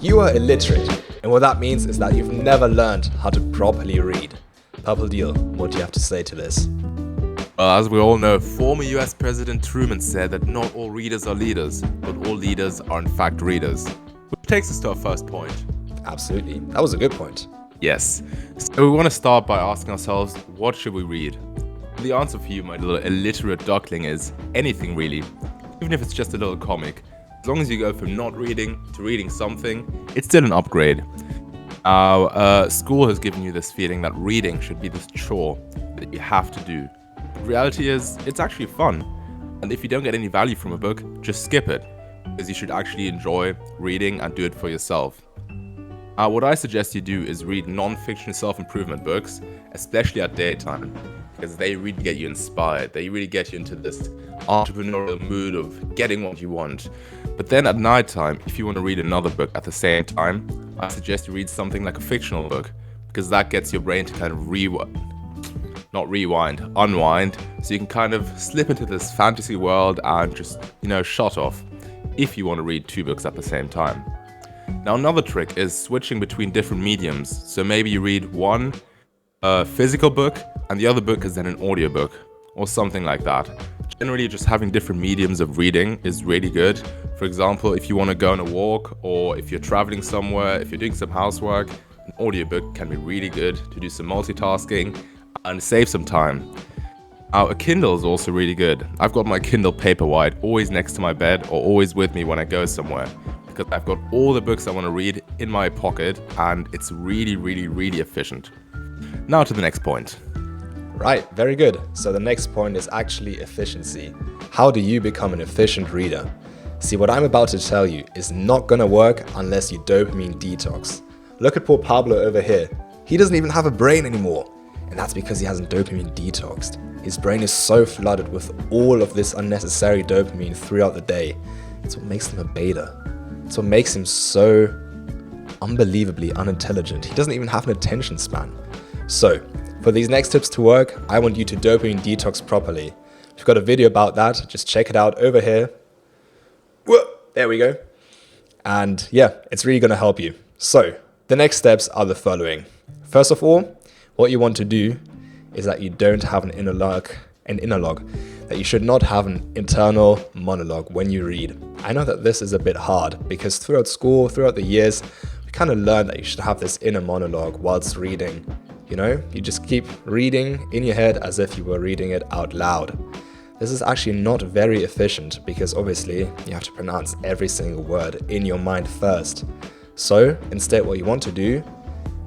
You are illiterate, and what that means is that you've never learned how to properly read. Purple Deal, what do you have to say to this? As we all know, former US President Truman said that not all readers are leaders, but all leaders are in fact readers. Which takes us to our first point. Absolutely, that was a good point. Yes. So we want to start by asking ourselves, what should we read? The answer for you, my little illiterate duckling, is anything really. Even if it's just a little comic. As long as you go from not reading to reading something, it's still an upgrade. School has given you this feeling that reading should be this chore that you have to do. But reality is, it's actually fun. And if you don't get any value from a book, just skip it. Because you should actually enjoy reading and do it for yourself. What I suggest you do is read non-fiction self-improvement books, especially at daytime, because they really get you inspired. They really get you into this entrepreneurial mood of getting what you want. But then at nighttime, if you want to read another book at the same time, I suggest you read something like a fictional book, because that gets your brain to kind of unwind, so you can kind of slip into this fantasy world and just, shut off, if you want to read two books at the same time. Now, another trick is switching between different mediums. So maybe you read one physical book and the other book is then an audiobook or something like that. Generally, just having different mediums of reading is really good. For example, if you want to go on a walk or if you're traveling somewhere, if you're doing some housework, an audiobook can be really good to do some multitasking and save some time. A Kindle is also really good. I've got my Kindle Paperwhite always next to my bed or always with me when I go somewhere, because I've got all the books I want to read in my pocket and it's really, really, really efficient. Now to the next point. Right, very good. So the next point is actually efficiency. How do you become an efficient reader? See, what I'm about to tell you is not gonna work unless you dopamine detox. Look at poor Pablo over here. He doesn't even have a brain anymore. And that's because he hasn't dopamine detoxed. His brain is so flooded with all of this unnecessary dopamine throughout the day. It's what makes him a beta. It's what makes him so unbelievably unintelligent. He doesn't even have an attention span. So, for these next tips to work, I want you to dopamine detox properly. We've got a video about that. Just check it out over here. Whoa, there we go. And yeah, it's really going to help you. So, the next steps are the following. First of all, what you want to do is that you don't have an inner monologue, that you should not have an internal monologue when you read. I know that this is a bit hard because throughout school, throughout the years, we kind of learned that you should have this inner monologue whilst reading. You just keep reading in your head as if you were reading it out loud. This is actually not very efficient because obviously you have to pronounce every single word in your mind first. So instead, what you want to do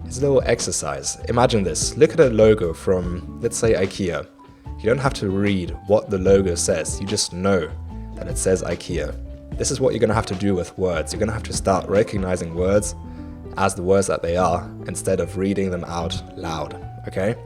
is a little exercise. Imagine this. Look at a logo from, let's say, IKEA. You don't have to read what the logo says. You just know that it says IKEA. This is what you're going to have to do with words. You're going to have to start recognizing words as the words that they are instead of reading them out loud, okay?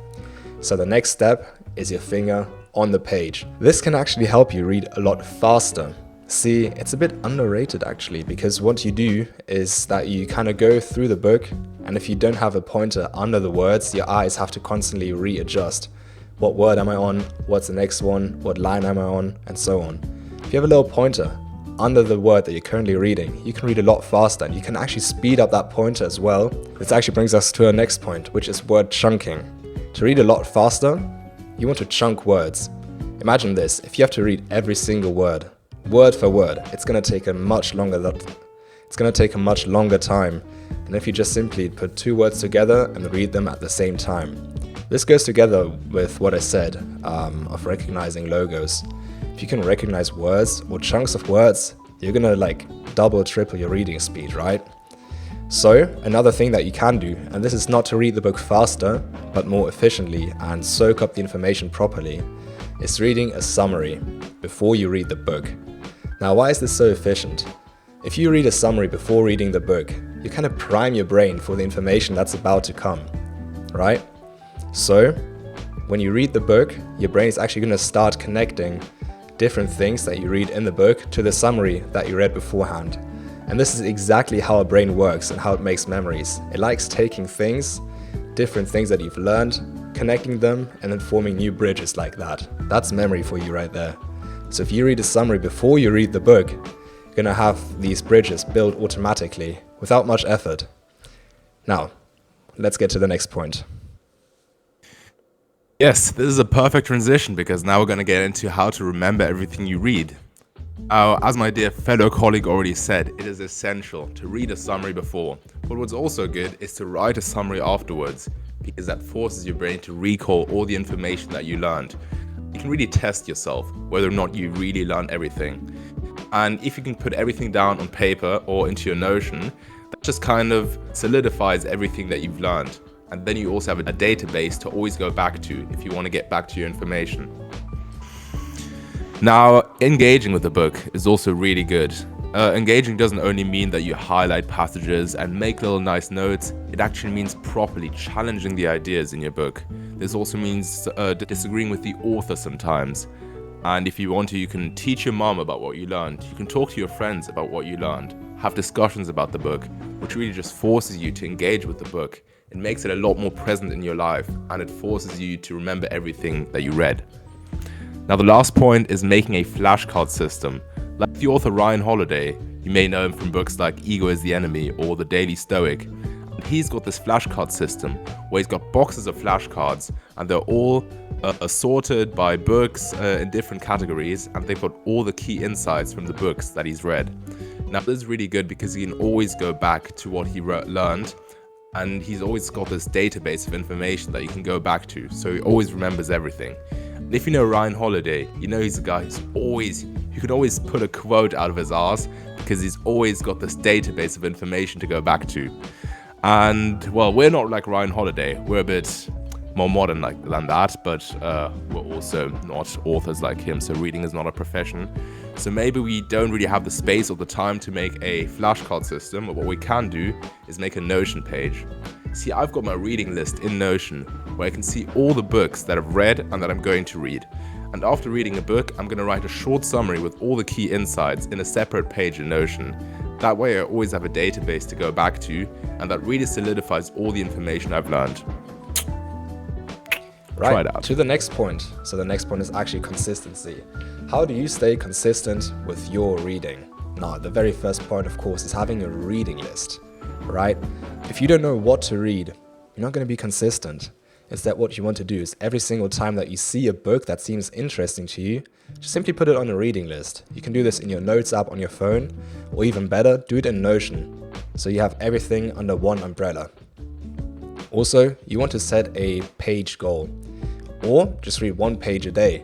So the next step is your finger on the page. This can actually help you read a lot faster. See, it's a bit underrated actually, because what you do is that you kind of go through the book, and if you don't have a pointer under the words, your eyes have to constantly readjust. What word am I on? What's the next one? What line am I on? And so on. If you have a little pointer under the word that you're currently reading, you can read a lot faster, and you can actually speed up that pointer as well. This actually brings us to our next point, which is word chunking. To read a lot faster, you want to chunk words. Imagine this, if you have to read every single word for word, it's going to take a much longer time than if you just simply put two words together and read them at the same time. This goes together with what I said of recognizing logos. If you can recognize words or chunks of words, you're going to double, triple your reading speed, right? So another thing that you can do, and this is not to read the book faster, but more efficiently and soak up the information properly, is reading a summary before you read the book. Now, why is this so efficient? If you read a summary before reading the book, you kind of prime your brain for the information that's about to come, right? So when you read the book, your brain is actually going to start connecting different things that you read in the book to the summary that you read beforehand. And this is exactly how our brain works and how it makes memories. It likes taking things, different things that you've learned, connecting them, and then forming new bridges like that. That's memory for you right there. So if you read a summary before you read the book, you're going to have these bridges built automatically, without much effort. Now, let's get to the next point. Yes, this is a perfect transition because now we're going to get into how to remember everything you read. As my dear fellow colleague already said, it is essential to read a summary before, but what's also good is to write a summary afterwards, because that forces your brain to recall all the information that you learned. You can really test yourself whether or not you really learned everything. And if you can put everything down on paper or into your Notion, that just kind of solidifies everything that you've learned. And then you also have a database to always go back to if you want to get back to your information. Now, engaging with the book is also really good. Engaging doesn't only mean that you highlight passages and make little nice notes. It actually means properly challenging the ideas in your book. This also means disagreeing with the author sometimes. And if you want to, you can teach your mom about what you learned. You can talk to your friends about what you learned. Have discussions about the book, which really just forces you to engage with the book. It makes it a lot more present in your life, and it forces you to remember everything that you read. Now, the last point is making a flashcard system. Like the author Ryan Holiday, you may know him from books like Ego is the Enemy or The Daily Stoic. And he's got this flashcard system where he's got boxes of flashcards, and they're all assorted by books in different categories, and they've got all the key insights from the books that he's read. Now, this is really good because he can always go back to what he learned, and he's always got this database of information that you can go back to, so he always remembers everything. And if you know Ryan Holiday, you know he's a guy who could always put a quote out of his arse because he's always got this database of information to go back to. And, well, we're not like Ryan Holiday. We're a bit more modern than that, but we're also not authors like him, so reading is not a profession. So maybe we don't really have the space or the time to make a flashcard system, but what we can do is make a Notion page. See, I've got my reading list in Notion where I can see all the books that I've read and that I'm going to read. And after reading a book, I'm going to write a short summary with all the key insights in a separate page in Notion. That way I always have a database to go back to, and that really solidifies all the information I've learned. Right, Try it out. to the next point. So the next point is actually consistency. How do you stay consistent with your reading? Now, the very first point, of course, is having a reading list, right? If you don't know what to read, you're not going to be consistent. Instead, what you want to do is every single time that you see a book that seems interesting to you, just simply put it on a reading list. You can do this in your notes app on your phone, or even better, do it in Notion, so you have everything under one umbrella. Also, you want to set a page goal, or just read one page a day.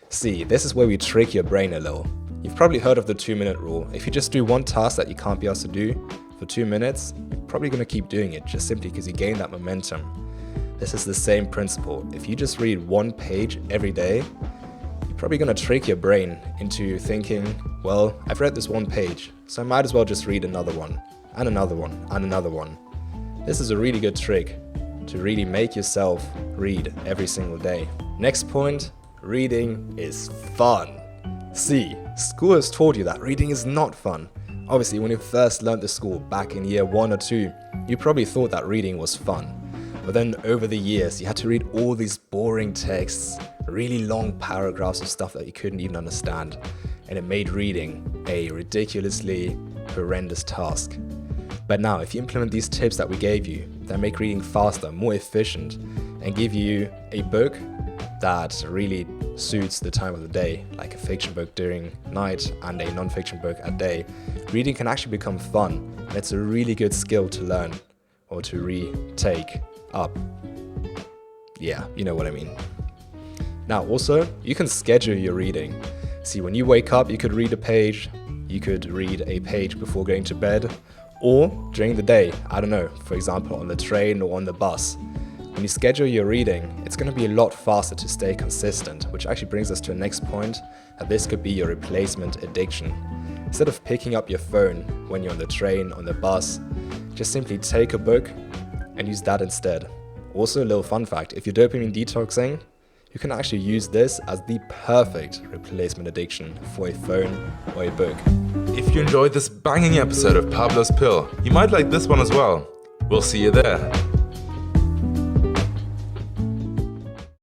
See, this is where we trick your brain a little. You've probably heard of the 2-minute rule. If you just do one task that you can't be asked to do for 2 minutes, you're probably going to keep doing it just simply because you gain that momentum. This is the same principle. If you just read one page every day, you're probably going to trick your brain into thinking, well, I've read this one page, so I might as well just read another one, and another one, and another one. This is a really good trick to really make yourself read every single day. Next point, reading is fun. See, school has taught you that reading is not fun. Obviously, when you first learned the school back in year 1 or 2, you probably thought that reading was fun. But then over the years, you had to read all these boring texts, really long paragraphs of stuff that you couldn't even understand, and it made reading a ridiculously horrendous task. But now, if you implement these tips that we gave you, that make reading faster, more efficient, and give you a book that really suits the time of the day, like a fiction book during night and a non-fiction book at day, reading can actually become fun, and it's a really good skill to learn or to retake up. Yeah, you know what I mean. Now, also, you can schedule your reading. See, when you wake up, you could read a page, you could read a page before going to bed, or during the day, I don't know, for example, on the train or on the bus. When you schedule your reading, it's going to be a lot faster to stay consistent, which actually brings us to the next point, that this could be your replacement addiction. Instead of picking up your phone when you're on the train, on the bus, just simply take a book and use that instead. Also, a little fun fact, if you're dopamine detoxing, you can actually use this as the perfect replacement addiction for a phone or a book. If you enjoyed this banging episode of Pablo's Pill, you might like this one as well. We'll see you there.